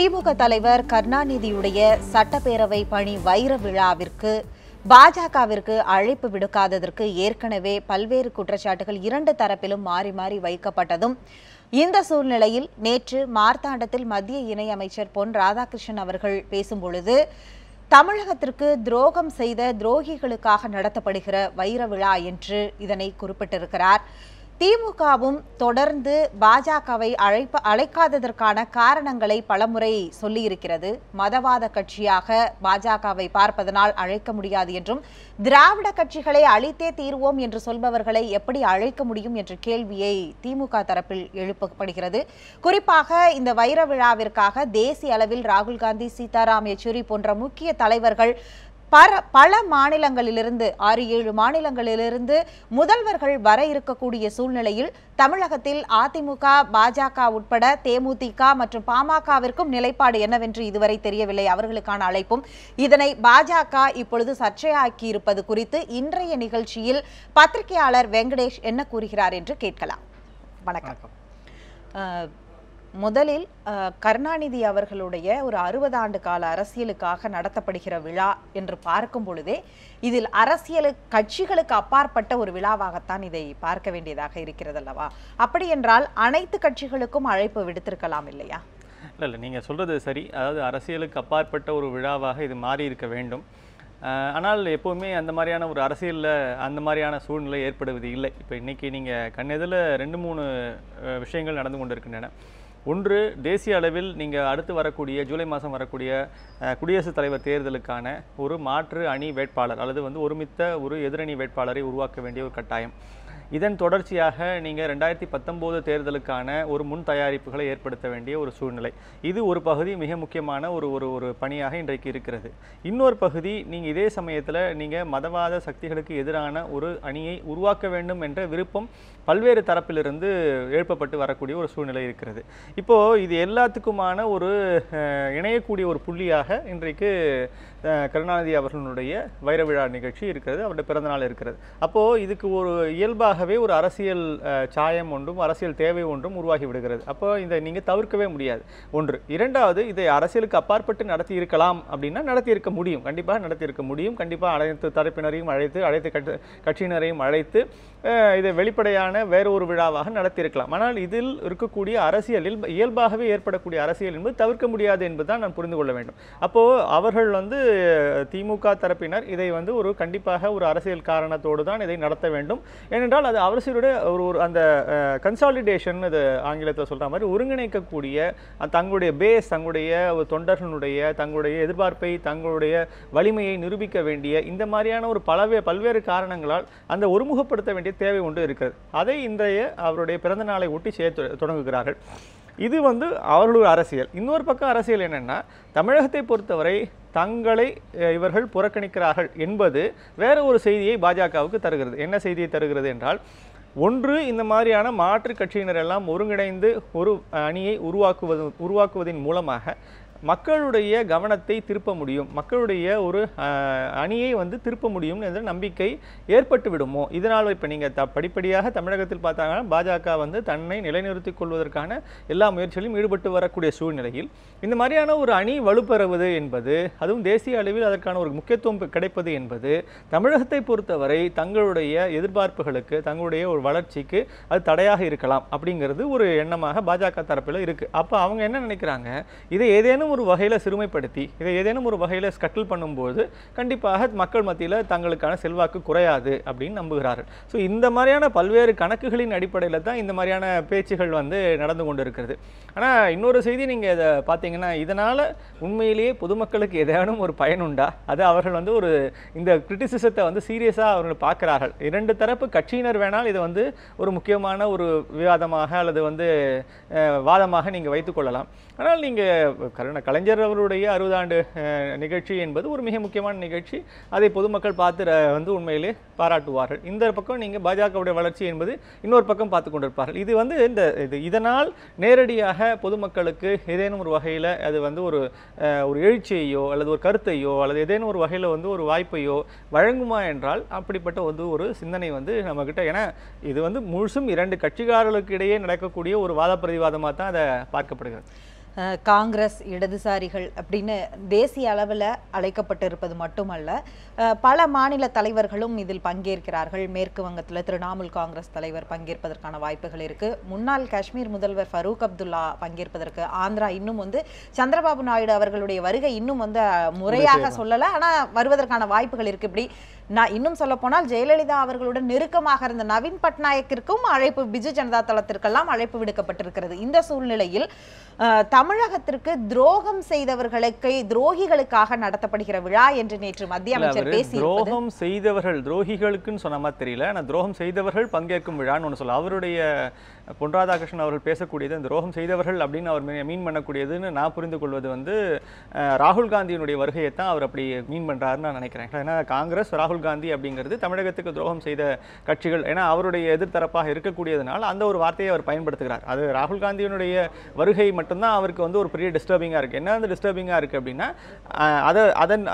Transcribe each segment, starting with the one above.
திமுக தலைவர் கருணாநிதியுடைய சட்டப்பேரவை பணி வைர விழாவிற்கு பாஜகவிற்கு அழைப்பு விடுக்காததற்கு ஏற்கனவே பல்வேறு குற்றச்சாட்டுகள் இரண்டு தரப்பிலும் மாறி மாறி வைக்கப்பட்டதும் இந்த சூழ்நிலையில் நேற்று மார்த்தாண்டத்தில் மத்திய இணையமைச்சர் பொன் ராதாகிருஷ்ணன் அவர்கள் பேசும்பொழுது தமிழகத்திற்கு துரோகம் செய்த துரோகிகளுக்காக நடத்தப்படுகிற வைர விழா என்று இதனை குறிப்பிட்டிருக்கிறார். திமுகவும் தொடர்ந்து பாஜகவை அழைக்காததற்கான காரணங்களை பலமுறை சொல்லியிருக்கிறது. மதவாத கட்சியாக பாஜகவை பார்ப்பதனால் அழைக்க முடியாது என்றும், திராவிட கட்சிகளை அழித்தே தீர்வோம் என்று சொல்பவர்களை எப்படி அழைக்க முடியும் என்ற கேள்வியை திமுக தரப்பில் எழுப்பப்படுகிறது. குறிப்பாக இந்த வைர விழாவிற்காக தேசிய அளவில் ராகுல் காந்தி, சீதாராம் யெச்சூரி போன்ற முக்கிய தலைவர்கள் பல மாநிலங்களிலிருந்து 6-7 மாநிலங்களிலிருந்து முதல்வர்கள் வர இருக்கக்கூடிய சூழ்நிலையில் தமிழகத்தில் அதிமுக, பாஜக உட்பட தேமுதிக மற்றும் பாமகவிற்கும் நிலைப்பாடு என்னவென்று இதுவரை தெரியவில்லை. அவர்களுக்கான அழைப்பும் இதனை பாஜக இப்பொழுது சர்ச்சையாக்கி இருப்பது குறித்து இன்றைய நிகழ்ச்சியில் பத்திரிகையாளர் வெங்கடேஷ் என்ன கூறுகிறார் என்று கேட்கலாம். வணக்கம். முதலில் கருணாநிதி அவர்களுடைய ஒரு 60 ஆண்டு கால அரசியலுக்காக நடத்தப்படுகிற விழா என்று பார்க்கும் பொழுதே இதில் அரசியல் கட்சிகளுக்கு அப்பாற்பட்ட ஒரு விழாவாகத்தான் இதை பார்க்க வேண்டியதாக இருக்கிறது அல்லவா? அப்படி என்றால் அனைத்து கட்சிகளுக்கும் அழைப்பு விடுத்திருக்கலாம் இல்லையா? இல்லை, நீங்கள் சொல்கிறது சரி. அதாவது அரசியலுக்கு அப்பாற்பட்ட ஒரு விழாவாக இது மாறி இருக்க வேண்டும். ஆனால் எப்போவுமே அந்த மாதிரியான ஒரு அரசியலில் அந்த மாதிரியான சூழ்நிலை ஏற்படுவது இல்லை. இப்போ இன்றைக்கி நீங்கள் கண்ணெதில் 2-3 விஷயங்கள் நடந்து கொண்டு இருக்கின்றன. ஒன்று, தேசிய அளவில் நீங்கள் அடுத்து வரக்கூடிய ஜூலை மாதம் வரக்கூடிய குடியரசுத் தலைவர் தேர்தலுக்கான ஒரு மாற்று அணி வேட்பாளர் அல்லது ஒருமித்த ஒரு எதிரணி வேட்பாளரை உருவாக்க வேண்டிய ஒரு கட்டாயம். இதன் தொடர்ச்சியாக நீங்கள் 2019 தேர்தலுக்கான ஒரு முன் தயாரிப்புகளை ஏற்படுத்த வேண்டிய ஒரு சூழ்நிலை. இது ஒரு பகுதி மிக முக்கியமான ஒரு பணியாக இன்றைக்கு இருக்கிறது. இன்னொரு பகுதி, நீங்கள் இதே சமயத்தில் நீங்கள் மதவாத சக்திகளுக்கு எதிரான ஒரு அணியை உருவாக்க வேண்டும் என்ற விருப்பம் பல்வேறு தரப்பிலிருந்து எழுப்பப்பட்டு வரக்கூடிய ஒரு சூழ்நிலை இருக்கிறது. இப்போது இது எல்லாத்துக்குமான ஒரு இணையக்கூடிய ஒரு புள்ளியாக இன்றைக்கு கருணாநிதி அவர்களுடைய வைர விழா நிகழ்ச்சி இருக்கிறது, அவருடைய பிறந்தநாள் இருக்கிறது. அப்போது இதுக்கு ஒரு இயல்பாகவே ஒரு அரசியல் சாயம் ஒன்றும் அரசியல் தேவை ஒன்றும் உருவாகி விடுகிறது. அப்போ இதை நீங்கள் தவிர்க்கவே முடியாது. ஒன்று. இரண்டாவது, இதை அரசியலுக்கு அப்பாற்பட்டு நடத்தி இருக்கலாம் அப்படின்னா நடத்தியிருக்க முடியும், கண்டிப்பாக நடத்தியிருக்க முடியும். கண்டிப்பாக அனைத்து தரப்பினரையும் அழைத்து கட்சியினரையும் அழைத்து இதை வெளிப்படையான வேறு ஒரு விழாவாக நடத்தியிருக்கலாம். ஆனால் இதில் இருக்கக்கூடிய அரசியலில் இயல்பாகவே ஏற்படக்கூடிய அரசியல் என்பது தவிர்க்க முடியாது என்பதுதான் நான் புரிந்து கொள்ள வேண்டும். அப்போது அவர்கள் திமுக தரப்பினர் இதை ஒரு கண்டிப்பாக ஒரு அரசியல் காரணத்தோடு தான் இதை நடத்த வேண்டும். ஏனென்றால் அது அரசியலுடைய ஒரு அந்த கன்சாலிடேஷன், அது ஆங்கிலத்தில் சொல்கிற மாதிரி ஒருங்கிணைக்கக்கூடிய தங்களுடைய பேஸ், தங்களுடைய தொண்டர்களுடைய தங்களுடைய எதிர்பார்ப்பை, தங்களுடைய வலிமையை நிரூபிக்க வேண்டிய இந்த மாதிரியான ஒரு பல்வேறு காரணங்களால் அந்த ஒருமுகப்படுத்த வேண்டிய தேவை ஒன்று இருக்கிறது. அதை இன்றைய அவருடைய பிறந்த நாளை ஒட்டி செய்ய தொடங்குகிறார்கள். இது அவர்களுடைய அரசியல். இன்னொரு பக்கம் அரசியல் என்னென்னா, தமிழகத்தை பொறுத்தவரை தங்களை இவர்கள் புறக்கணிக்கிறார்கள் என்பது வேற ஒரு செய்தியை பாஜகவுக்கு தருகிறது. என்ன செய்தியை தருகிறது என்றால், ஒன்று, இந்த மாதிரியான மாற்று கட்சியினர் எல்லாம் ஒருங்கிணைந்து ஒரு அணியை உருவாக்குவதன் மூலமாக மக்களுடைய கவனத்தை திருப்ப முடியும், மக்களுடைய ஒரு அணியை திருப்ப முடியும் என்ற நம்பிக்கை ஏற்பட்டு விடுமோ. இதனால் இப்போ நீங்கள் படிப்படியாக தமிழகத்தில் பார்த்தாங்கன்னா பாஜக தன்னை நிலைநிறுத்திக் கொள்வதற்கான எல்லா முயற்சிகளிலும் ஈடுபட்டு வரக்கூடிய சூழ்நிலையில் இந்த மாதிரியான ஒரு அணி வலுப்பெறுவது என்பது, அதுவும் தேசிய அளவில் அதற்கான ஒரு முக்கியத்துவம் கிடைப்பது என்பது தமிழகத்தை பொறுத்தவரை தங்களுடைய எதிர்பார்ப்புகளுக்கு, தங்களுடைய ஒரு வளர்ச்சிக்கு அது தடையாக இருக்கலாம் அப்படிங்கிறது ஒரு எண்ணமாக பாஜக தரப்பில் இருக்குது. அப்போ அவங்க என்ன நினைக்கிறாங்க, இதை ஏதேனும் ஒரு வகையில் சிறுமைப்படுத்தி, இதை ஏதேனும் ஒரு வகையில் ஸ்கட்டில் பண்ணும்போது கண்டிப்பாக மக்கள் மத்தியில் தங்களுக்கான செல்வாக்கு குறையாது அப்படின்னு நம்புகிறார்கள். ஸோ இந்த மாதிரியான பல்வேறு கணக்குகளின் அடிப்படையில் தான் இந்த மாதிரியான பேச்சுகள் நடந்து கொண்டு இருக்கிறது. ஆனால் இன்னொரு செய்தி நீங்கள் இதை பார்த்தீங்கன்னா, இதனால் உண்மையிலேயே பொதுமக்களுக்கு ஏதேனும் ஒரு பயனுண்டா? அது அவர்கள் ஒரு இந்த கிரிட்டிசிசத்தை சீரியஸாக அவர்கள் பார்க்கிறார்கள். இரண்டு தரப்பு கட்சியினர் வேணால் இதை ஒரு முக்கியமான ஒரு விவாதமாக அல்லது வாதமாக நீங்கள் வைத்துக்கொள்ளலாம். ஆனால் நீங்கள் கலைஞர் அவருடைய 60 ஆண்டு நிகழ்ச்சி என்பது ஒரு மிக முக்கியமான நிகழ்ச்சி. அதை பொதுமக்கள் பார்த்து உண்மையிலே பாராட்டுவார்கள். இந்த பக்கம் நீங்கள் பாஜகவுடைய வளர்ச்சி என்பது இன்னொரு பக்கம் பார்த்து கொண்டிருப்பார்கள். இது இதனால் நேரடியாக பொதுமக்களுக்கு ஏதேனும் ஒரு வகையில் அது ஒரு எழுச்சியையோ அல்லது ஒரு கருத்தையோ அல்லது ஏதேனும் ஒரு வகையில் ஒரு வாய்ப்பையோ வழங்குமா என்றால் அப்படிப்பட்ட ஒரு சிந்தனை நம்மக்கிட்ட, ஏன்னா இது முழுசும் இரண்டு கட்சிக்காரர்களுக்கு இடையே நடக்கக்கூடிய ஒரு வாத பிரதிவாதமாக தான் அதை பார்க்கப்படுகிறது. காங்கிரஸ், இடதுசாரிகள் அப்படின்னு தேசிய அளவில் அழைக்கப்பட்டிருப்பது மட்டுமல்ல, பல மாநில தலைவர்களும் இதில் பங்கேற்கிறார்கள். மேற்கு வங்கத்தில் திரிணாமுல் காங்கிரஸ் தலைவர் பங்கேற்பதற்கான வாய்ப்புகள் இருக்கு. முன்னாள் காஷ்மீர் முதல்வர் ஃபரூக் அப்துல்லா பங்கேற்பதற்கு, ஆந்திரா இன்னும் சந்திரபாபு நாயுடு அவர்களுடைய வருகை இன்னும் முறையாக சொல்லல, ஆனா வருவதற்கான வாய்ப்புகள் இருக்கு. இப்படி நான் இன்னும் சொல்ல போனால் ஜெயலலிதா அவர்களுடன் நெருக்கமாக இருந்த நவீன் பட்நாயக்கிற்கும் அழைப்பு, பிஜு ஜனதா தளத்திற்கெல்லாம் அழைப்பு விடுக்கப்பட்டிருக்கிறது. இந்த சூழ்நிலையில் தமிழகத்திற்கு துரோகம் செய்தவர்களுக்கு, துரோகிகளுக்காக நடத்தப்படுகிற விழா என்று நேற்று மத்திய அமைச்சர் பேசி, துரோகம் செய்தவர்கள் துரோகிகளுக்குன்னு சொன்ன மாதிரி தெரியல, ஆனா துரோகம் செய்தவர்கள் பங்கேற்கும் விழான்னு ஒன்று சொல்ல, அவருடைய பொன் ராதாகிருஷ்ணன் அவர்கள் பேசக்கூடியது துரோகம் செய்தவர்கள் அப்படின்னு அவர் மீன் பண்ணக்கூடியதுன்னு நான் புரிந்து கொள்வது ராகுல் காந்தியினுடைய வருகையை தான் அவர் அப்படி மீன் பண்றாருன்னு நான் நினைக்கிறேன். ஏன்னா காங்கிரஸ், ராகுல் காந்தி அப்படிங்கிறது தமிழகத்துக்கு துரோகம் செய்த கட்சிகள், ஏன்னா அவருடைய எதிர்த்தரப்பாக இருக்கக்கூடியதுனால அந்த ஒரு வார்த்தையை அவர் பயன்படுத்துகிறார். அது ராகுல் காந்தியினுடைய வருகை மட்டும்தான் அவருக்கு ஒரு பெரிய டிஸ்டர்பிங்காக இருக்குது. என்ன டிஸ்டர்பிங்காக இருக்குது அப்படின்னா,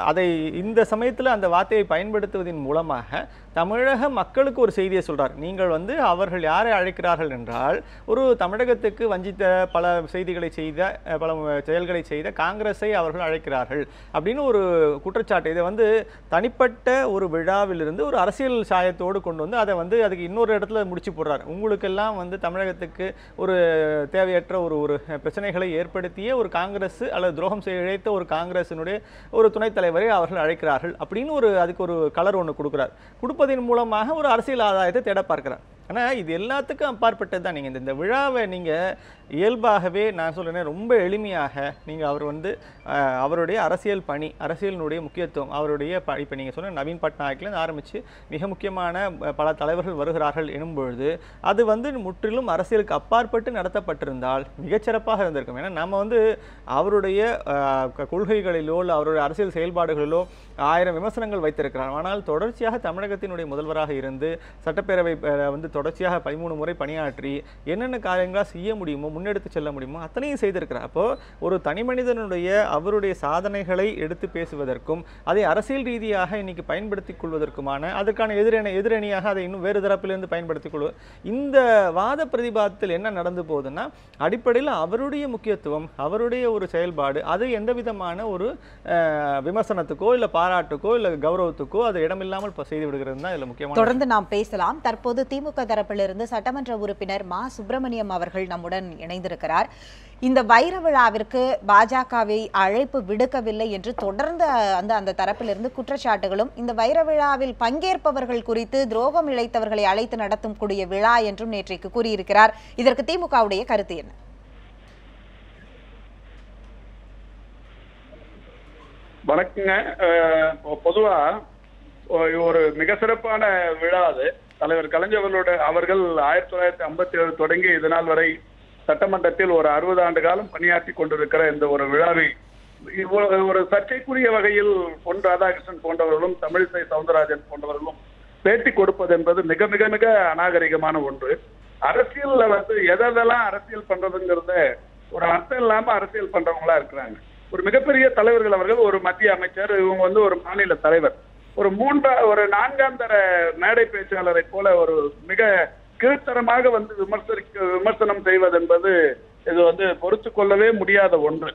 அதை இந்த சமயத்தில் அந்த வார்த்தையை பயன்படுத்துவதன் மூலமாக தமிழக மக்களுக்கு ஒரு செய்தியை சொல்றார். நீங்கள் அவர்கள் யாரை அழைக்கிறார்கள் என்றால், ஒரு தமிழகத்துக்கு வஞ்சித்த பல செய்திகளை செய்த, பல செயல்களை செய்த காங்கிரஸை அவர்கள் அழைக்கிறார்கள் அப்படின்னு ஒரு குற்றச்சாட்டு. இதை தனிப்பட்ட ஒரு விழாவிலிருந்து ஒரு அரசியல் சாயத்தோடு கொண்டு அதை அதுக்கு இன்னொரு இடத்துல முடிச்சு போடுறார். உங்களுக்கெல்லாம் தமிழகத்துக்கு ஒரு தேவையற்ற ஒரு பிரச்சனைகளை ஏற்படுத்திய ஒரு காங்கிரஸ் அல்லது துரோகம் செய்ய இழைத்த ஒரு காங்கிரசினுடைய ஒரு துணைத் தலைவரை அவர்கள் அழைக்கிறார்கள் அப்படின்னு அதுக்கு ஒரு கலர் ஒன்று கொடுக்குறார். கொடுப்பதன் மூலமாக ஒரு அரசியல் ஆதாயத்தை தேட பார்க்கிறார். ஆனால் இது எல்லாத்துக்கும் அப்பாற்பட்டது தான். நீங்கள் இந்த விழாவை நீங்கள் இயல்பாகவே நான் சொல்கிறேன், ரொம்ப எளிமையாக நீங்கள் அவர் அவருடைய அரசியல் பணி, அரசியலினுடைய முக்கியத்துவம், அவருடைய இப்போ நீங்கள் சொன்ன நவீன் பட்நாயக்லேருந்து ஆரம்பித்து மிக முக்கியமான பல தலைவர்கள் வருகிறார்கள் எனும் பொழுது அது முற்றிலும் அரசியலுக்கு அப்பாற்பட்டு நடத்தப்பட்டிருந்தால் மிகச்சிறப்பாக இருந்திருக்கும். ஏன்னா நம்ம அவருடைய கொள்கைகளிலோ இல்லை அவருடைய அரசியல் செயல்பாடுகளிலோ 1000 விமர்சனங்கள் வைத்திருக்கிறார். ஆனால் தொடர்ச்சியாக தமிழகத்தினுடைய முதல்வராக இருந்து சட்டப்பேரவை தொடர்ச்சியாக 13 முறை பணியாற்றி என்னென்ன காரியங்களாக செய்ய முடியுமோ, முன்னெடுத்து செல்ல முடியுமோ அத்தனையும் செய்திருக்கிறார். அப்போ ஒரு தனி மனிதனுடைய அவருடைய சாதனைகளை எடுத்து பேசுவதற்கும் அதை அரசியல் ரீதியாக இன்னைக்கு பயன்படுத்திக் கொள்வதற்குமான அதற்கான எதிரணியாக அதை இன்னும் வேறு தரப்பிலிருந்து பயன்படுத்திக் கொள்வது, இந்த வாத பிரதிபாதத்தில் என்ன நடந்து போகுதுன்னா, அடிப்படையில் அவருடைய முக்கியத்துவம், அவருடைய ஒரு செயல்பாடு அது எந்த விதமான ஒரு விமர்சனத்துக்கோ இல்லை பாராட்டுக்கோ இல்லை கௌரவத்துக்கோ அது இடமில்லாமல் செய்து விடுகிறது தான் இதில் முக்கியமான. தொடர்ந்து நாம் பேசலாம். தற்போது திமுக தரப்பிலிருந்து சட்டமன்ற உறுப்பினர் மா சுப்பிரமணியம் அவர்கள் நம்முடன் இணைந்திருக்கிறார். இந்த வைர விழாவிற்கு பாஜகவை அழைப்பு விடுக்கவில்லை என்று தொடர்ந்து அந்த தரப்பிலிருந்து குற்றச்சாட்டுகளும், இந்த வைர விழாவில் பங்கேற்பவர்கள் குறித்து துரோகம் இழைத்தவர்களை அழைத்து நடத்தும் கூடிய விழா என்றும் நேற்றைக்கு கூறியிருக்கிறார். இதற்கு திமுகவுடைய கருத்து என்ன? வணக்கங்க. பொதுவா ஒரு மிக சிறப்பான விழா அது. தலைவர் கலைஞர் அவர்கள் 1957 தொடங்கி இது நாள் வரை சட்டமன்றத்தில் ஒரு 60 ஆண்டு காலம் பணியாற்றி கொண்டிருக்கிற இந்த ஒரு விழாவை ஒரு சர்ச்சைக்குரிய வகையில் பொன் ராதாகிருஷ்ணன் போன்றவர்களும் தமிழிசை சவுந்தரராஜன் போன்றவர்களும் பேட்டி கொடுப்பது என்பது மிக மிக மிக அநாகரிகமான ஒன்று. அரசியல்ல எதெல்லாம் அரசியல் பண்றதுங்கிறத ஒரு அர்த்தம் இல்லாம அரசியல் பண்றவங்களா இருக்கிறாங்க. ஒரு மிகப்பெரிய தலைவர்கள் அவர்கள், ஒரு மத்திய அமைச்சர், இவங்க ஒரு மாநில தலைவர், ஒரு நான்காம் தர மேடை பேச்சாளரை போல ஒரு மிக கீழ்த்தரமாக விமர்சனம் செய்வது என்பது இது பொறுத்து கொள்ளவே முடியாத ஒன்று.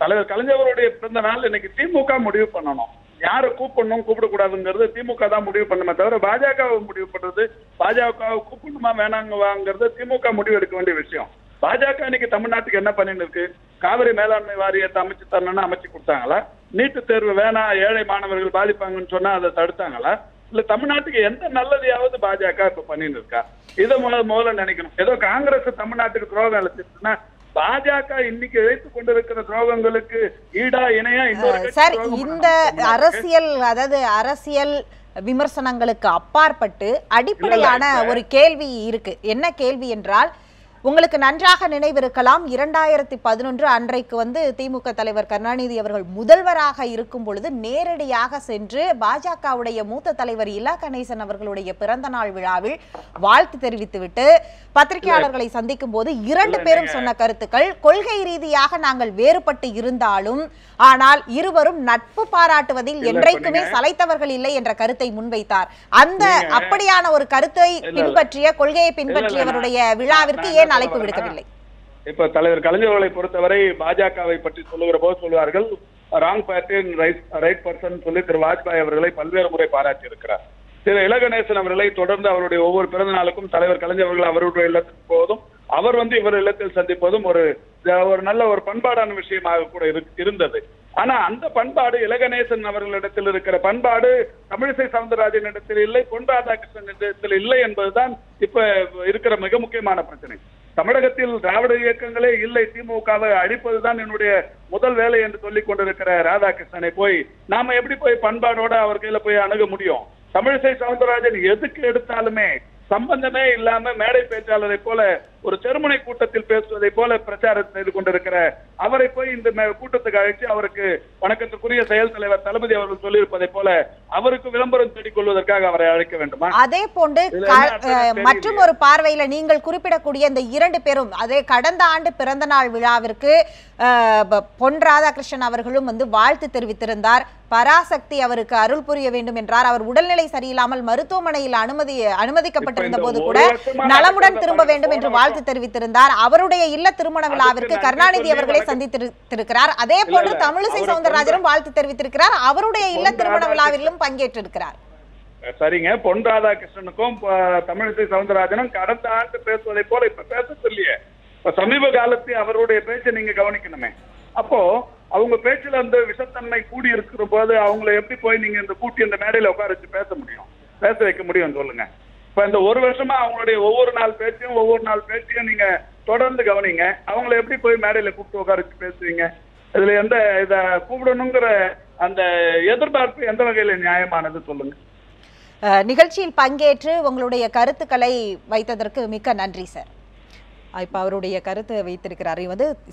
தலைவர் கலைஞருடைய பிறந்த நாள் இன்னைக்கு திமுக முடிவு பண்ணணும், யாரை கூப்பிடணும் கூப்பிடக்கூடாதுங்கிறது திமுக தான் முடிவு பண்ணுமே தவிர பாஜகவை முடிவு பண்றது, பாஜகவை கூப்பிடணுமா வேணாங்கவாங்கிறது திமுக முடிவு எடுக்க வேண்டிய விஷயம். பாஜக இன்னைக்கு தமிழ்நாட்டுக்கு என்ன பண்ணிட்டு இருக்கு? காவிரி மேலாண்மை வாரியத்தை அமைச்சு தரணும்னா அமைச்சு கொடுத்தாங்களா? நீட்டு தேர்வு வேணாம், ஏழை மாணவர்கள் பாதிப்பாங்கன்னு சொன்னா அதை தடுத்தாங்களா? இல்ல தமிழ்நாட்டுக்கு எந்த நல்லதையாவது பாஜக இப்ப பண்ணிட்டு இருக்கா? இதை முதல்ல நினைக்கணும். ஏதோ காங்கிரஸ் தமிழ்நாட்டுக்கு துரோகம் அழைச்சிருச்சுன்னா பாஜக இன்னைக்கு இழைத்துக் கொண்டிருக்கிற துரோகங்களுக்கு ஈடா இணையா சார், இந்த அரசியல், அதாவது அரசியல் விமர்சனங்களுக்கு அப்பாற்பட்டு அடிப்படையான ஒரு கேள்வி இருக்கு. என்ன கேள்வி என்றால், உங்களுக்கு நன்றாக நினைவிருக்கலாம், 2011 அன்றைக்கு திமுக தலைவர் கருணாநிதி அவர்கள் முதல்வராக இருக்கும் பொழுது நேரடியாக சென்று பாஜகவுடைய மூத்த தலைவர் இலா கணேசன் அவர்களுடைய பிறந்த நாள் விழாவில் வாழ்த்து தெரிவித்துவிட்டு பத்திரிகையாளர்களை சந்திக்கும் போது 2 பேரும் சொன்ன கருத்துக்கள், கொள்கை ரீதியாக நாங்கள் வேறுபட்டு இருந்தாலும் ஆனால் இருவரும் நட்பு பாராட்டுவதில் என்றைக்குமே சளைத்தவர்கள் இல்லை என்ற கருத்தை முன்வைத்தார். அப்படியான ஒரு கருத்தை பின்பற்றிய, கொள்கையை பின்பற்றியவருடைய விழாவிற்கு ஏன் அழைப்பு விடுக்கவில்லை? இப்ப தலைவர் கலைஞர் அவர்களை பொறுத்தவரை பாஜகவை பற்றி சொல்லுகிற போது சொல்வார்கள் ராங் பார்ட்டி ரைட் பர்சன் சொல்லி திரு வாஜ்பாய் அவர்களை பல்வேறு முறை பாராட்டி இருக்கிறார். திரு இலகணேசன் அவர்களை தொடர்ந்து அவருடைய ஒவ்வொரு பிறந்த நாளுக்கும் தலைவர் கலைஞர் அவர்கள் அவருடைய இல்லத்துக்கு போவதும் அவர் இவர் இல்லத்தில் சந்திப்பதும் ஒரு நல்ல ஒரு பண்பாடான விஷயமாக கூட இருந்தது. ஆனா அந்த பண்பாடு இலகணேசன் அவர்களிடத்தில் இருக்கிற பண்பாடு தமிழிசை சவுந்தரராஜன் இடத்தில் இல்லை, பொன் ராதாகிருஷ்ணன் இடத்தில் இல்லை என்பதுதான் இப்ப இருக்கிற மிக முக்கியமான பிரச்சனை. தமிழகத்தில் திராவிட இயக்கங்களே இல்லை, திமுகவை அழிப்பதுதான் என்னுடைய முதல் வேலை என்று சொல்லிக் கொண்டிருக்கிற ராதாகிருஷ்ணனை போய் நாம எப்படி போய் பண்பாடோட அவர் கையில போய் அணுக முடியும்? தமிழிசை சவுந்தரராஜன் எதுக்கு எடுத்தாலுமே சம்பந்தமே இல்லாம மேடை பேச்சாளரை போல ஒரு செருமனை கூட்டத்தில் பேசுவதை போல பிரச்சாரம் செய்து கொண்டிருக்கிற அவரை போய் இந்த கூட்டத்துக்கு அழைச்சு அவருக்கு வணக்கத்துக்குரிய செயல் தலைவர் தளபதி அவர்கள் சொல்லியிருப்பதை போல அவருக்கு விளம்பரம் தேடிக் கொள்வதற்காக அவரை அழைக்க வேண்டுமா? அதே போன்று மற்றும் ஒரு பார்வையில நீங்கள் குறிப்பிடக்கூடிய இந்த 2 பேரும் அதே கடந்த ஆண்டு பிறந்த நாள் விழாவிற்கு பொன் ராதாகிருஷ்ணன் அவர்களும் வாழ்த்து தெரிவித்திருந்தார். பராசக்தி அவருக்கு அருள் புரிய வேண்டும் என்றார். அவர் உடல்நிலை சரியில்லாமல் மருத்துவமனையில் அனுமதிக்கப்பட்டிருந்த போது கூட நலமுடன் திரும்ப வேண்டும் என்று வாழ்த்து தெரிவித்திருந்தார். அவருடைய இல்ல திருமண விழாவிற்கு கருணாநிதி அவர்களை சந்தித்திருக்கிறார். அதே போன்று தமிழிசை சவுந்தரராஜனும் வாழ்த்து தெரிவித்திருக்கிறார். அவருடைய இல்ல திருமண விழாவிலும் பங்கேற்றிருக்கிறார். சரிங்க, பொன் ராதாகிருஷ்ணனுக்கும் தமிழிசை சவுந்தரராஜனும் கடந்த ஆண்டு பேசுவதை போல இப்ப பேச சொல்லியே சமீப காலத்தை அவருடைய பேச்சை நீங்க கவனிக்கணுமே. அப்போ அவங்க பேச்சுல அந்த விஷத்தன்மை கூடி இருக்கிற போது அவங்களை எப்படி போய் நீங்க இந்த கூட்டி இந்த மேடையில உட்கார வச்சு பேச வைக்க முடியும் சொல்லுங்க? இப்ப இந்த 1 வருஷமா அவங்களுடைய ஒவ்வொரு நாள் பேச்சையும் நீங்க தொடர்ந்து கவனிங்க. அவங்களை எப்படி போய் மேடையில கூப்பிட்டு உட்கார வச்சு பேசுவீங்க? இதுல இத கூப்பிடணுங்கிற அந்த எதிர்பார்ப்பு எந்த வகையில நியாயமானது சொல்லுங்க? நிகழ்ச்சியில் பங்கேற்று உங்களுடைய கருத்துக்களை வைத்ததற்கு மிக்க நன்றி சார். இப்ப அவருடைய கருத்தை வைத்திருக்கிறார்.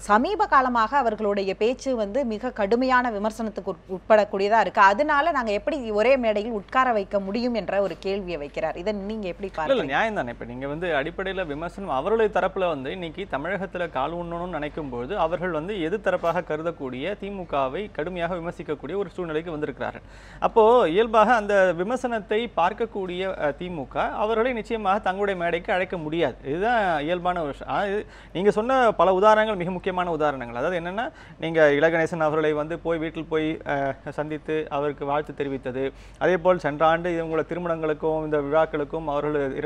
சமீப காலமாக அவர்களுடைய பேச்சு மிக கடுமையான விமர்சனத்துக்கு உட்படக்கூடியதா இருக்கு. அதனால நாங்க எப்படி ஒரே மேடையில் உட்கார வைக்க முடியும் என்ற ஒரு கேள்வியை வைக்கிறார். இதை நீங்க எப்படி பாருங்க? நியாயம் தானே. இப்ப நீங்க அடிப்படையில விமர்சனம் அவருடைய தரப்புல இன்னைக்கு தமிழகத்துல கால் ஊன்றணும்னு நினைக்கும் போது அவர்கள் எது தரப்பாக கருதக்கூடிய திமுகவை கடுமையாக விமர்சிக்கக்கூடிய ஒரு சூழ்நிலைக்கு வந்திருக்கிறார்கள். அப்போ இயல்பாக அந்த விமர்சனத்தை பார்க்கக்கூடிய திமுக அவர்களை நிச்சயமாக தங்களுடைய மேடைக்கு அழைக்க முடியாது. இதுதான் இயல்பான ஒரு விஷயம். நீங்க சொன்ன பல உதாரணங்கள் மிக முக்கியமான உதாரணங்கள். அதாவது என்னன்னா, நீங்க இலகணேசன் அவர்களை போய் வீட்டில் போய் சந்தித்து அவருக்கு வாழ்த்து தெரிவித்தது, அதே போல் சென்ற ஆண்டு இவங்களோட திருமணங்களுக்கும் இந்த விழாக்களுக்கும் அவர்கள்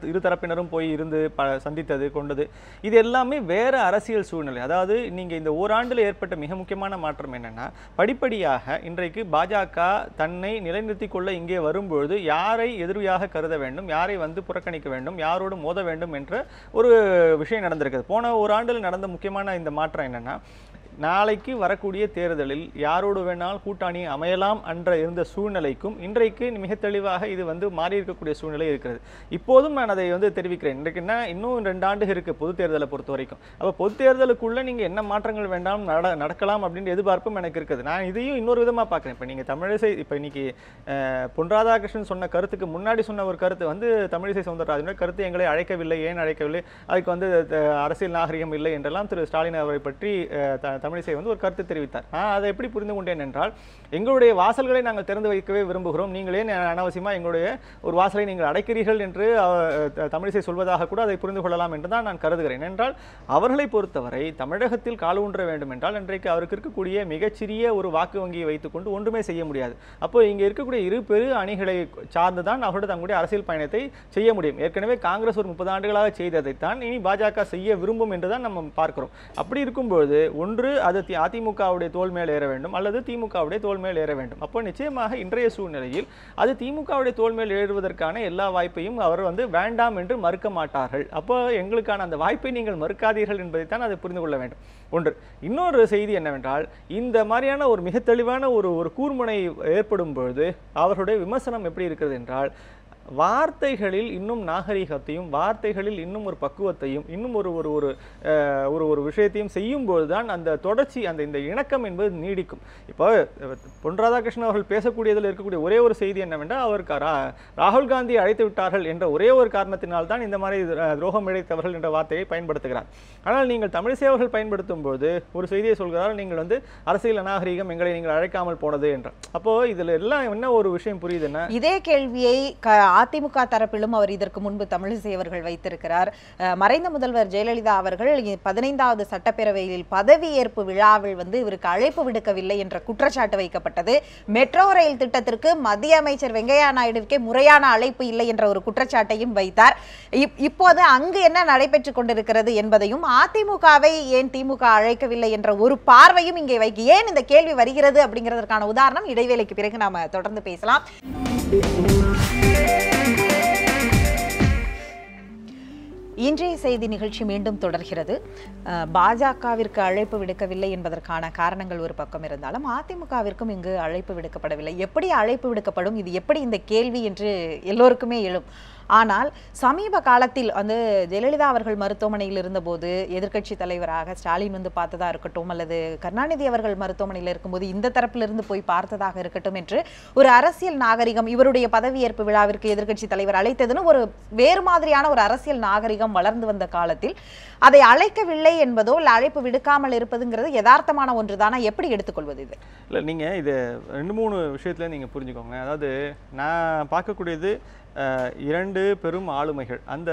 இரு தரப்பினரும் போய் இருந்து சந்தித்தது கொண்டது, இது எல்லாமே வேற அரசியல் சூழ்நிலை. அதாவது நீங்க இந்த ஓராண்டில் ஏற்பட்ட மிக முக்கியமான மாற்றம் என்னன்னா, படிப்படியாக இன்றைக்கு பாஜக தன்னை நிலைநிறுத்திக் கொள்ள இங்கே வரும்பொழுது யாரை எதிரியாக கருத வேண்டும், யாரை புறக்கணிக்க வேண்டும், யாரோடு மோத வேண்டும் என்ற ஒரு விஷயம் நடந்திருக்கிறது. போன ஒரு ஆண்டில் நடந்த முக்கியமான இந்த மாற்றம் என்னன்னா, நாளைக்கு வரக்கூடிய தேர்தலில் யாரோடு வேணால் கூட்டணி அமையலாம் என்ற இருந்த சூழ்நிலைக்கும் இன்றைக்கு மிக தெளிவாக இது மாறி இருக்கக்கூடிய சூழ்நிலை இருக்கிறது. இப்போதும் நான் அதை தெரிவிக்கிறேன். இன்றைக்குன்னா இன்னும் 2 ஆண்டு இருக்கு பொது தேர்தலை பொறுத்த வரைக்கும். அப்போ பொது தேர்தலுக்குள்ள நீங்க என்ன மாற்றங்கள் வேண்டாம் நடக்கலாம் அப்படின்ற எதிர்பார்ப்பும் எனக்கு இருக்குது. நான் இதையும் இன்னொரு விதமா பார்க்கிறேன். இப்ப நீங்க தமிழிசை இன்னைக்கு பொன் ராதாகிருஷ்ணன் சொன்ன கருத்துக்கு முன்னாடி சொன்ன ஒரு கருத்து தமிழிசை சவுந்தரராஜனுடைய கருத்து எங்களை அழைக்கவில்லை, ஏன் அழைக்கவில்லை, அதுக்கு அரசியல் நாகரிகம் இல்லை என்றெல்லாம் திரு ஸ்டாலின் அவரை பற்றி தமிழிசை ஒரு கருத்து தெரிவித்தார். அதை எப்படி புரிந்து கொண்டேன் என்றால், எங்களுடைய வாசல்களை நாங்கள் திறந்து வைக்கவே விரும்புகிறோம், நீங்களே அனாவசியமா எங்களுடைய ஒரு வாசலை நீங்கள் அடைக்கிறீர்கள் என்று தமிழிசை சொல்வதாக கூட அதை புரிந்து கொள்ளலாம் என்று தான் நான் கருதுகிறேன். என்றால் அவர்களை பொறுத்தவரை தமிழகத்தில் கால் ஊன்ற வேண்டும் என்றால் இன்றைக்கு அவருக்கு இருக்கக்கூடிய மிகச்சிறிய ஒரு வாக்கு வங்கியை வைத்துக்கொண்டு ஒன்றுமே செய்ய முடியாது. அப்போ இங்கே இருக்கக்கூடிய 2 பெரு அணிகளை சார்ந்துதான் அவர்கள் தங்களுடைய அரசியல் பயணத்தை செய்ய முடியும். ஏற்கனவே காங்கிரஸ் ஒரு 30 ஆண்டுகளாக செய்ததைத்தான் இனி பாஜக செய்ய விரும்பும் என்றுதான் நம்ம பார்க்கிறோம். அப்படி இருக்கும்போது ஒன்று அது அதிமுகவுடைய தோல் மேல் ஏற வேண்டும் அல்லது திமுகவுடைய தோல் மேல் ஏற வேண்டும். அப்போ நிச்சயமாக இன்றைய சூழ்நிலையில் அது திமுகவுடைய தோல் மேல் ஏறுவதற்கான எல்லா வாய்ப்பையும் அவர் வேண்டாம் என்று மறுக்க மாட்டார்கள். அப்போ எங்களுக்கான அந்த வாய்ப்பை நீங்கள் மறுக்காதீர்கள் என்பதைத்தான் அதை புரிந்து கொள்ள வேண்டும். ஒன்று. இன்னொரு செய்தி என்னவென்றால், இந்த மாதிரியான ஒரு மிக தெளிவான ஒரு கூர்முனை ஏற்படும் பொழுது அவர்களுடைய விமர்சனம் எப்படி இருக்கிறது என்றால், வார்த்தைகளில் இன்னும் நாகரிகத்தையும் வார்த்தைகளில் இன்னும் ஒரு பக்குவத்தையும் இன்னும் ஒரு விஷயத்தையும் செய்யும்போது தான் அந்த தொடர்ச்சி இந்த இணக்கம் என்பது நீடிக்கும். இப்போ பொன் ராதாகிருஷ்ணன் அவர்கள் பேசக்கூடியதில் இருக்கக்கூடிய ஒரே ஒரு செய்தி என்னவென்றால், அவருக்கு ராகுல் காந்தி அழைத்து விட்டார்கள் என்ற ஒரே ஒரு காரணத்தினால் தான் இந்த மாதிரி துரோகம் இழைத்தவர்கள் என்ற வார்த்தையை பயன்படுத்துகிறார். ஆனால் நீங்கள் தமிழிசை அவர்கள் பயன்படுத்தும் போது ஒரு செய்தியை சொல்கிறார், நீங்கள் அரசியல் அநாகரிகம், எங்களை நீங்கள் அழைக்காமல் போனது என்றார். அப்போ இதுல எல்லாம் என்ன ஒரு விஷயம் புரியுதுன்னா, இதே கேள்வியை அதிமுக தரப்பிலும் அவர் இதற்கு முன்பு தமிழிசை அவர்கள் வைத்திருக்கிறார். மறைந்த முதல்வர் ஜெயலலிதா அவர்கள் 15வது சட்டப்பேரவையில் பதவியேற்பு விழாவில் இவருக்கு அழைப்பு விடுக்கவில்லை என்ற குற்றச்சாட்டு வைக்கப்பட்டது. மெட்ரோ ரயில் திட்டத்திற்கு மத்திய அமைச்சர் வெங்கையா நாயுடுவுக்கே முறையான அழைப்பு இல்லை என்ற ஒரு குற்றச்சாட்டையும் வைத்தார். இப்போது அங்கு என்ன நடைபெற்றுக் கொண்டிருக்கிறது என்பதையும் அதிமுகவை ஏன் திமுக அழைக்கவில்லை என்ற ஒரு பார்வையும் இங்கே ஏன் இந்த கேள்வி வருகிறது அப்படிங்கிறதற்கான உதாரணம் இடைவேளைக்கு பிறகு நாம தொடர்ந்து பேசலாம். இன்றைய செய்தி நிகழ்ச்சி மீண்டும் தொடர்கிறது. பாஜகவிற்கு அழைப்பு விடுக்கவில்லை என்பதற்கான காரணங்கள் ஒரு பக்கம் இருந்தாலும் அதிமுகவிற்கும் இங்கு அழைப்பு விடுக்கப்படவில்லை. எப்படி அழைப்பு விடுக்கப்படும், இது எப்படி இந்த கேள்வி என்று எல்லோருக்குமே எழும். ஆனால் சமீப காலத்தில் ஜெயலலிதா அவர்கள் மருத்துவமனையில் இருந்தபோது எதிர்க்கட்சி தலைவராக ஸ்டாலின் பார்த்ததா இருக்கட்டும், அல்லது கருணாநிதி அவர்கள் மருத்துவமனையில் இருக்கும்போது இந்த தரப்பிலிருந்து போய் பார்த்ததாக இருக்கட்டும் என்று ஒரு அரசியல் நாகரிகம், இவருடைய பதவியேற்பு விழாவிற்கு எதிர்க்கட்சி தலைவர் அழைத்ததுன்னு ஒரு வேறு மாதிரியான ஒரு அரசியல் நாகரிகம் வளர்ந்து வந்த காலத்தில் அதை அழைக்கவில்லை என்பதோ இல்லை அழைப்பு விடுக்காமல் இருப்பதுங்கிறது யதார்த்தமான ஒன்று தானா? எப்படி எடுத்துக்கொள்வது இது? இல்லை, நீங்கள் இது 2-3 விஷயத்துல நீங்கள் புரிஞ்சுக்கோங்க. அதாவது நான் பார்க்கக்கூடியது 2 பெரும் ஆளுமைகள். அந்த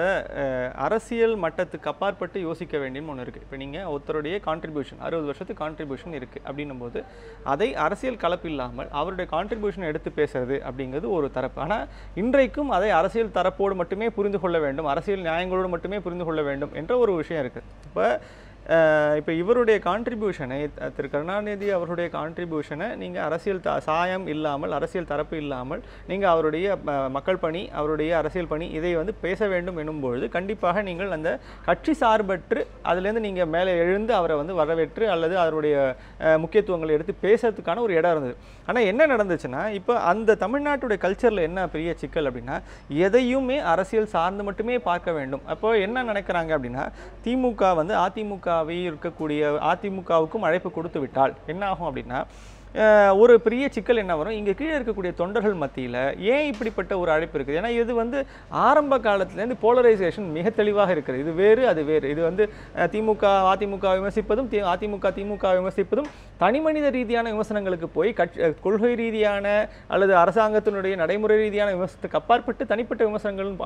அரசியல் மட்டத்துக்கு அப்பாற்பட்டு யோசிக்க வேண்டியன்னு ஒன்று இருக்குது. இப்போ நீங்கள் ஒருத்தருடைய கான்ட்ரிபியூஷன் 60 வருஷத்துக்கு கான்ட்ரிபியூஷன் இருக்குது அப்படின்னும் போது அதை அரசியல் கலப்பு இல்லாமல் அவருடைய கான்ட்ரிபியூஷனை எடுத்து பேசுறது அப்படிங்கிறது ஒரு தரப்பு. ஆனால் இன்றைக்கும் அதை அரசியல் தரப்போடு மட்டுமே புரிந்து கொள்ள வேண்டும், அரசியல் நியாயங்களோடு மட்டுமே புரிந்து கொள்ள வேண்டும் என்ற ஒரு விஷயம் இருக்குது. இப்போ இவருடைய கான்ட்ரிபியூஷனை, திரு கருணாநிதி அவருடைய கான்ட்ரிபியூஷனை நீங்கள் அரசியல் சாயம் இல்லாமல், அரசியல் தரப்பு இல்லாமல் நீங்கள் அவருடைய மக்கள் பணி, அவருடைய அரசியல் பணி இதை பேச வேண்டும் எனும்பொழுது கண்டிப்பாக நீங்கள் அந்த கட்சி சார்பற்று அதுலேருந்து நீங்கள் மேலே எழுந்து அவரை வரவேற்று அல்லது அவருடைய முக்கியத்துவங்களை எடுத்து பேசுறதுக்கான ஒரு இடம் இருந்தது. ஆனால் என்ன நடந்துச்சுன்னா, இப்போ அந்த தமிழ்நாட்டுடைய கல்ச்சரில் என்ன பெரிய சிக்கல் அப்படின்னா, எதையுமே அரசியல் சார்ந்து மட்டுமே பார்க்க வேண்டும். அப்போ என்ன நினைக்கிறாங்க அப்படின்னா, திமுக அதிமுக இருக்கக்கூடிய அதிமுகவுக்கும் அழைப்பு கொடுத்து விட்டால் என்ன ஆகும் அப்படின்னா, ஒரு பெரிய சிக்கல் என்ன வரும், இங்கே கீழே இருக்கக்கூடிய தொண்டர்கள் மத்தியில் ஏன் இப்படிப்பட்ட ஒரு அழைப்பு இருக்குது? ஏன்னா இது ஆரம்ப காலத்துலேருந்து போலரைசேஷன் மிக தெளிவாக இருக்கிறது. இது வேறு அது வேறு. இது திமுக அதிமுக விமர்சிப்பதும் திமுக விமர்சிப்பதும் தனி மனித ரீதியான விமர்சனங்களுக்கு போய் கொள்கை ரீதியான அல்லது அரசாங்கத்தினுடைய நடைமுறை ரீதியான விமர்சனத்துக்கு அப்பாற்பட்டு தனிப்பட்ட விமர்சனங்களும்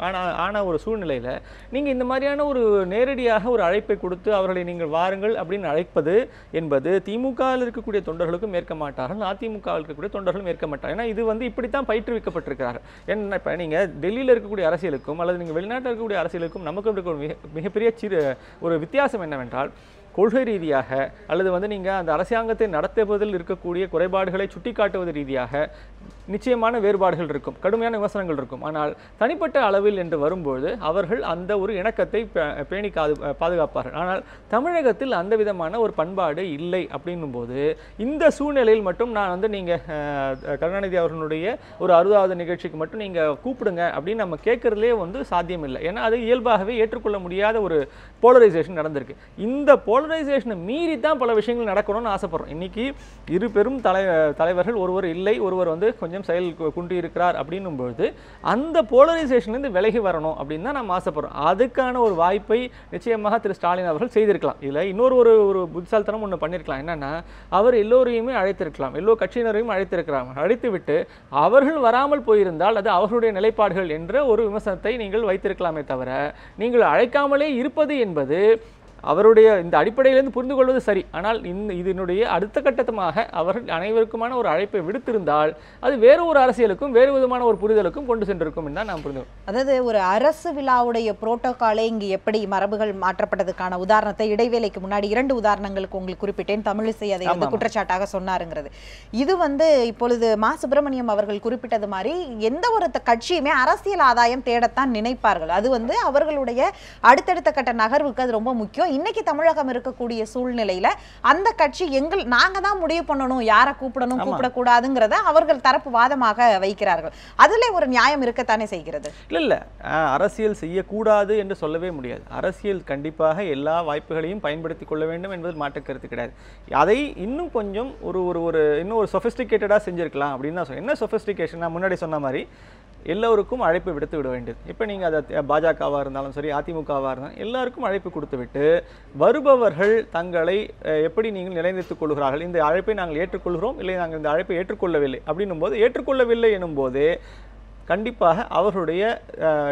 ஆன ஒரு சூழ்நிலையில் நீங்கள் இந்த மாதிரியான ஒரு நேரடியாக ஒரு அழைப்பை கொடுத்து அவர்களை நீங்கள் வாருங்கள் அப்படின்னு அழைப்பது என்பது திமுகவில் இருக்கக்கூடிய தொண்டர்களுக்கும் ஏற்க மாட்டார்கள், அதிமுக இருக்கக்கூடிய தொண்டர்களும் ஏற்க மாட்டார்கள். ஏன்னா இது இப்படித்தான் பயிற்றுவிக்கப்பட்டிருக்கிறார்கள். என்ன இப்போ நீங்கள் டெல்லியில் இருக்கக்கூடிய அரசியலுக்கும் அல்லது நீங்கள் வெளிநாட்டில் இருக்கக்கூடிய அரசியலுக்கும் நமக்கு இருக்க மிகப்பெரிய ஒரு வித்தியாசம் என்னவென்றால், கொள்கை ரீதியாக அல்லது நீங்கள் அந்த அரசாங்கத்தை நடத்துவதில் இருக்கக்கூடிய குறைபாடுகளை சுட்டிக்காட்டுவது ரீதியாக நிச்சயமான வேறுபாடுகள் இருக்கும், கடுமையான விமர்சனங்கள் இருக்கும். ஆனால் தனிப்பட்ட அளவில் என்று வரும்போது அவர்கள் அந்த ஒரு இணக்கத்தை பேணி பாதுகாப்பார்கள். ஆனால் தமிழகத்தில் அந்த விதமான ஒரு பண்பாடு இல்லை. அப்படின்னும் போது இந்த சூழ்நிலையில் மட்டும் நான் நீங்கள் கருணாநிதி அவர்களுடைய ஒரு 60வது நிகழ்ச்சிக்கு மட்டும் நீங்கள் கூப்பிடுங்க அப்படின்னு நம்ம கேட்கறதுலே சாத்தியம் இல்லை. ஏன்னா அது இயல்பாகவே ஏற்றுக்கொள்ள முடியாத ஒரு போலரைசேஷன் நடந்திருக்கு. இந்த போலரைசேஷனை மீறி தான் பல விஷயங்கள் நடக்கணும்னு ஆசைப்படுறோம். இன்னைக்கு இரு பெரும் தலைவர்கள், ஒருவர் இல்லை, ஒருவர் கொஞ்சம் செயல் குன்றி இருக்கிறார் அப்படின்னும் பொழுது அந்த போலரைசேஷன்லேருந்து விலகி வரணும் அப்படின்னு தான் நம்ம ஆசைப்படுறோம். அதுக்கான ஒரு வாய்ப்பை நிச்சயமாக திரு ஸ்டாலின் அவர்கள் செய்திருக்கலாம். இதில் இன்னொரு ஒரு புத்திசாலித்தனம் ஒன்று பண்ணியிருக்கலாம். என்னன்னா, அவர் எல்லோரையுமே அழைத்திருக்கலாம், எல்லோ கட்சியினரையும் அழைத்திருக்கிறாங்க. அழைத்துவிட்டு அவர்கள் வராமல் போயிருந்தால் அது அவர்களுடைய நிலைப்பாடுகள் என்ற ஒரு விமர்சனத்தை நீங்கள் வைத்திருக்கலாமே தவிர, நீங்கள் அழைக்காமலே இருப்பது என்பது அவருடைய இந்த அடிப்படையிலிருந்து புரிந்து கொள்வது சரி. ஆனால் இதனுடைய அடுத்த கட்டமாக அவர்கள் அனைவருக்குமான ஒரு அழைப்பை விடுத்திருந்தால் அது வேறு ஒரு அரசியலுக்கும் வேறு விதமான ஒரு புரிதலுக்கும் கொண்டு சென்றிருக்கும் என்று நான் புரிந்து. அதாவது ஒரு அரசு விழாவுடைய புரோட்டோகாலே இங்கு எப்படி மரபுகள் மாற்றப்பட்டதுக்கான உதாரணத்தை இடைவேளைக்கு முன்னாடி 2 உதாரணங்களுக்கு உங்களுக்கு குறிப்பிட்டேன். தமிழிசை அதை குற்றச்சாட்டாக சொன்னாருங்கிறது. இது இப்பொழுது மா சுப்பிரமணியம் அவர்கள் குறிப்பிட்டது மாதிரி எந்த ஒரு கட்சியுமே அரசியல் ஆதாயம் தேடத்தான் நினைப்பார்கள். அது அவர்களுடைய அடுத்தடுத்த கட்ட நகர்வுக்கு அது ரொம்ப முக்கியம். இன்னைக்கு தமிழகம் இருக்கக்கூடிய சூழ்நிலையில அந்த கட்சி நாங்க தான் முடிவு பண்ணணும் யாரை கூப்பிடணும் கூப்பிடக்கூடாதுங்கிறத அவர்கள் தரப்பு வாதமாக வைக்கிறார்கள். அதுல ஒரு நியாயம் இருக்கத்தானே செய்கிறது. இல்ல அரசியல் செய்யக்கூடாது என்று சொல்லவே முடியாது. அரசியல் கண்டிப்பாக எல்லா வாய்ப்புகளையும் பயன்படுத்திக் கொள்ள வேண்டும் என்பது மாற்று கருத்து கிடையாது. அதை இன்னும் கொஞ்சம் இன்னும் ஒரு சொபிஸ்டிகேட்டடா செஞ்சிருக்கலாம் அப்படின்னு தான். என்ன சொபிஸ்டிகேஷன்? நான் முன்னாடி சொன்ன மாதிரி எல்லோருக்கும் அழைப்பு விடுத்து விட வேண்டியது. இப்போ நீங்கள் அதை பாஜகவாக இருந்தாலும் சரி, அதிமுகவாக இருந்தாலும் எல்லாருக்கும் அழைப்பு கொடுத்து விட்டு வருபவர்கள் தங்களை எப்படி நீங்கள் நிலைநிறுத்திக் கொள்கிறார்கள், இந்த அழைப்பை நாங்கள் ஏற்றுக்கொள்கிறோம், இல்லை நாங்கள் இந்த அழைப்பை ஏற்றுக்கொள்ளவில்லை அப்படின்னும் போது, ஏற்றுக்கொள்ளவில்லை எனும் போது கண்டிப்பாக அவர்களுடைய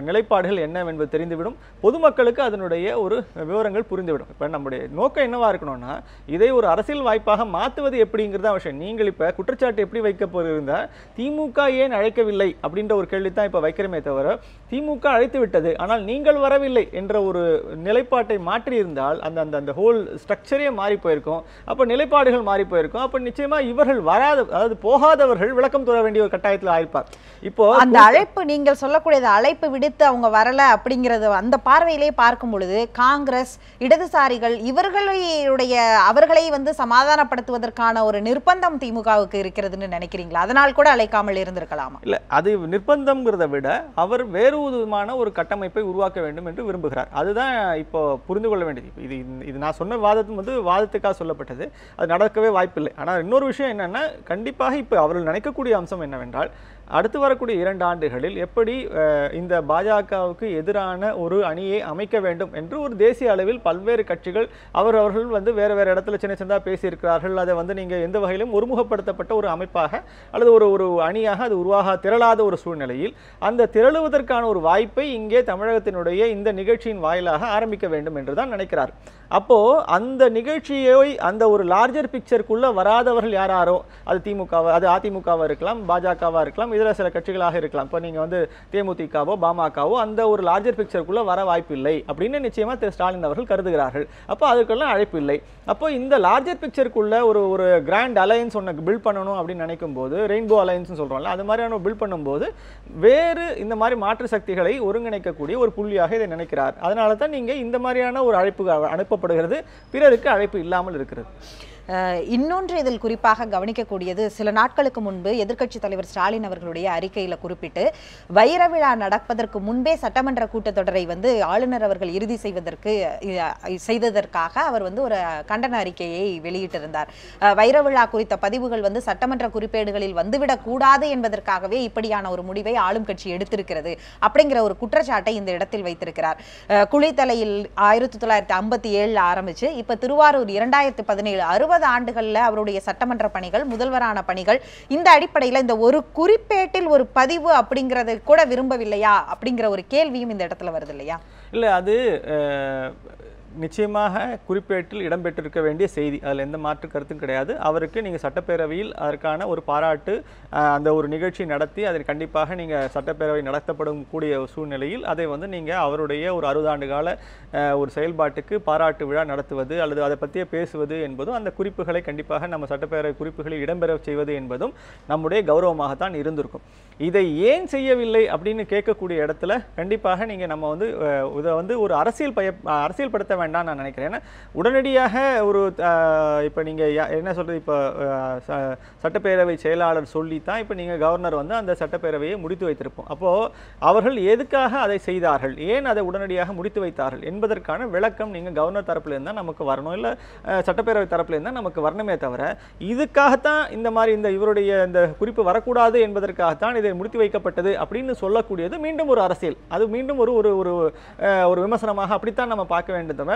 நிலைப்பாடுகள் என்னவென்பது தெரிந்துவிடும். பொதுமக்களுக்கு அதனுடைய ஒரு விவரங்கள் புரிந்துவிடும். இப்போ நம்முடைய நோக்கம் என்னவா இருக்கணும்னா, இதை ஒரு அரசியல் வாய்ப்பாக மாற்றுவது எப்படிங்கிறதா விஷயம். நீங்கள் இப்போ குற்றச்சாட்டு எப்படி வைக்க போகிறதா, திமுக ஏன் அழைக்கவில்லை அப்படின்ற ஒரு கேள்வி தான் இப்போ வைக்கிறமே தவிர, திமுக அழைத்து விட்டது ஆனால் நீங்கள் வரவில்லை என்ற ஒரு நிலைப்பாட்டை மாற்றி இருந்தால் அந்த அந்த ஹோல் ஸ்ட்ரக்சரே மாறி போயிருக்கும். அப்போ நிலைப்பாடுகள் மாறி போயிருக்கும். அப்போ நிச்சயமா இவர்கள் அதாவது போகாதவர்கள் விளக்கம் தர வேண்டிய ஒரு கட்டாயத்தில் ஆயிருப்பார். இப்போ அந்த அழைப்பு, நீங்கள் சொல்லக்கூடியது அழைப்பு விடுத்து அவங்க வரல அப்படிங்கிறது அந்த பார்வையிலே பார்க்கும் பொழுது காங்கிரஸ், இடதுசாரிகள் அவர்களை வந்து சமாதானப்படுத்துவதற்கான ஒரு நிர்பந்தம் திமுகவுக்கு இருக்கிறதுன்னு நினைக்கிறீங்களா? அதனால் கூட அழைக்காமல் இருந்திருக்கலாமா? இல்ல, அது நிர்பந்தம்ங்கிறத விட அவர் வேறு விதமான ஒரு கட்டமைப்பை உருவாக்க வேண்டும் என்று விரும்புகிறார். அதுதான் இப்போ புரிந்து கொள்ள வேண்டியது. இது நான் சொன்ன வாதத்துக்காக சொல்லப்பட்டது. அது நடக்கவே வாய்ப்பில்லை. ஆனால் இன்னொரு விஷயம் என்னன்னா, கண்டிப்பாக இப்போ அவர்கள் நினைக்கக்கூடிய அம்சம் என்னவென்றால், அடுத்து வரக்கூடிய 2 ஆண்டுகளில் எப்படி இந்த பாஜகவுக்கு எதிரான ஒரு அணியை அமைக்க வேண்டும் என்று ஒரு தேசிய அளவில் பல்வேறு கட்சிகள் அவர்கள் வந்து வேறு இடத்துல சின்னதாக பேசியிருக்கிறார்கள். அதை வந்து நீங்கள் எந்த வகையிலும் ஒருமுகப்படுத்தப்பட்ட ஒரு அமைப்பாக அல்லது ஒரு அணியாக அது திரளாத ஒரு சூழ்நிலையில் அந்த திரளுவதற்கான ஒரு வாய்ப்பை இங்கே தமிழகத்தினுடைய இந்த நிகழ்ச்சியின் வாயிலாக ஆரம்பிக்க வேண்டும் என்று தான் நினைக்கிறார். அப்போ அந்த நிகழ்ச்சியை அந்த ஒரு லார்ஜர் பிக்சருக்குள்ள வராதவர்கள் யாரோ, அது திமுகவா, அது அதிமுகவா இருக்கலாம், பாஜகவா இருக்கலாம், இதர சில கட்சிகளாக இருக்கலாம். இப்போ நீங்க வந்து தேமுதிகவோ பாமகவோ அந்த ஒரு லார்ஜர் பிக்சருக்குள்ள வர வாய்ப்பு இல்லை அப்படின்னு நிச்சயமா திரு ஸ்டாலின் அவர்கள் கருதுகிறார்கள். அப்போ அதுக்கெல்லாம் அழைப்பு இல்லை. அப்போ இந்த லார்ஜர் பிக்சருக்குள்ள ஒரு கிராண்ட் அலையன்ஸ் ஒன்று பில்ட் பண்ணணும் அப்படின்னு நினைக்கும் போது, ரெயின்போ அலையன்ஸ் சொல்றோம்ல, அது மாதிரியான பில்ட் பண்ணும்போது வேறு இந்த மாதிரி மாற்று சக்திகளை ஒருங்கிணைக்கக்கூடிய ஒரு புள்ளியாக இதை நினைக்கிறார். அதனால தான் நீங்க இந்த மாதிரியான ஒரு அழைப்பு அனுப்பப்படுகிறது, பிறருக்கு அழைப்பு இல்லாமல் இருக்கிறது. இன்னொன்று இதில் குறிப்பாக கவனிக்கக்கூடியது, சில நாட்களுக்கு முன்பு எதிர்க்கட்சித் தலைவர் ஸ்டாலின் அவர்களுடைய அறிக்கையில் குறிப்பிட்டு, வைர விழா நடப்பதற்கு முன்பே சட்டமன்ற கூட்டத்தொடரை வந்து ஆளுநர் அவர்கள் இறுதி செய்ததற்காக அவர் வந்து ஒரு கண்டன அறிக்கையை வெளியிட்டிருந்தார். வைர விழா குறித்த பதிவுகள் வந்து சட்டமன்ற குறிப்பேடுகளில் வந்துவிடக் கூடாது என்பதற்காகவே இப்படியான ஒரு முடிவை ஆளும் கட்சி எடுத்திருக்கிறது அப்படிங்கிற ஒரு குற்றச்சாட்டை இந்த இடத்தில் வைத்திருக்கிறார். குளித்தலையில் 1957 ஆரம்பிச்சு இப்ப திருவாரூர் 2017 60 ஆண்டுகள்ல அவருடைய சட்டமன்ற பணிகள், முதல்வரான பணிகள், இந்த அடிப்படையில் இந்த ஒரு குறிப்பேட்டில் ஒரு பதிவு அப்படிங்கறதை கூட விரும்பவில்லையா அப்படிங்கிற ஒரு கேள்வியும் இந்த இடத்துல வருது இல்லையா? இல்ல, அது நிச்சயமாக குறிப்பேட்டில் இடம்பெற்றிருக்க வேண்டிய செய்தி, அதில் எந்த மாற்று கருத்தும் கிடையாது. அவருக்கு நீங்கள் சட்டப்பேரவையில் அதற்கான ஒரு பாராட்டு, அந்த ஒரு நிகழ்ச்சி நடத்தி அதை கண்டிப்பாக நீங்கள் சட்டப்பேரவை நடத்தப்படும் கூடிய சூழ்நிலையில் அதை வந்து நீங்கள் அவருடைய ஒரு 60 ஆண்டு கால ஒரு செயல்பாட்டுக்கு பாராட்டு விழா நடத்துவது அல்லது அதை பற்றிய பேசுவது என்பதும், அந்த குறிப்புகளை கண்டிப்பாக நம்ம சட்டப்பேரவை குறிப்புகளில் இடம்பெற செய்வது என்பதும் நம்முடைய கௌரவமாகத்தான் இருந்திருக்கும். இதை ஏன் செய்யவில்லை அப்படின்னு கேட்கக்கூடிய இடத்துல கண்டிப்பாக நீங்கள் நம்ம வந்து இதை வந்து ஒரு அரசியல் படுத்த வேண்டாம் நான் நினைக்கிறேன். ஏன்னா உடனடியாக ஒரு இப்போ நீங்கள் என்ன சொல்கிறது, இப்போ சட்டப்பேரவை செயலாளர் சொல்லித்தான் இப்போ நீங்கள் கவர்னர் வந்து அந்த சட்டப்பேரவையை முடித்து வைத்திருப்போம். அப்போது அவர்கள் எதுக்காக அதை செய்தார்கள், ஏன் அதை உடனடியாக முடித்து வைத்தார்கள் என்பதற்கான விளக்கம் நீங்கள் கவர்னர் தரப்பில் இருந்தால் நமக்கு வரணும், இல்லை சட்டப்பேரவை தரப்பில் இருந்தால் நமக்கு வரணுமே தவிர, இதுக்காகத்தான் இந்த மாதிரி இவருடைய இந்த குறிப்பு வரக்கூடாது என்பதற்காகத்தான் இதை முடித்து வைக்கப்பட்டது அப்படின்னு சொல்லக்கூடியது மீண்டும் ஒரு அரசியல், அது மீண்டும் ஒரு விமர்சனமாக அப்படித்தான் நம்ம பார்க்க வேண்டும்.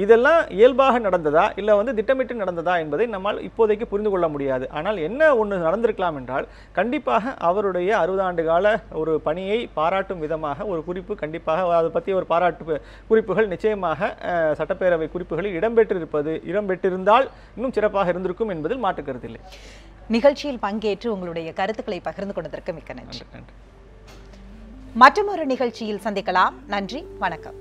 இதெல்லாம் இயல்பாக நடந்ததா இல்லை வந்து திட்டமிட்டு நடந்ததா என்பதை நம்மால் இப்போதைக்கு புரிந்து கொள்ள முடியாது. ஆனால் என்ன ஒன்று நடந்திருக்கலாம் என்றால், கண்டிப்பாக அவருடைய 60 ஆண்டு கால ஒரு பணியை பாராட்டும் விதமாக ஒரு குறிப்பு, கண்டிப்பாக அதை பற்றி ஒரு பாராட்டு குறிப்புகள் நிச்சயமாக சட்டப்பேரவை குறிப்புகளில் இடம்பெற்றிருந்தால் இன்னும் சிறப்பாக இருந்திருக்கும் என்பதில் மாற்று கருத்தில்லை. நிகழ்ச்சியில் பங்கேற்று உங்களுடைய கருத்துக்களை பகிர்ந்து கொண்டதற்கு மிக்க நன்றி. மற்றொரு நிகழ்ச்சியில் சந்திக்கலாம். நன்றி, வணக்கம்.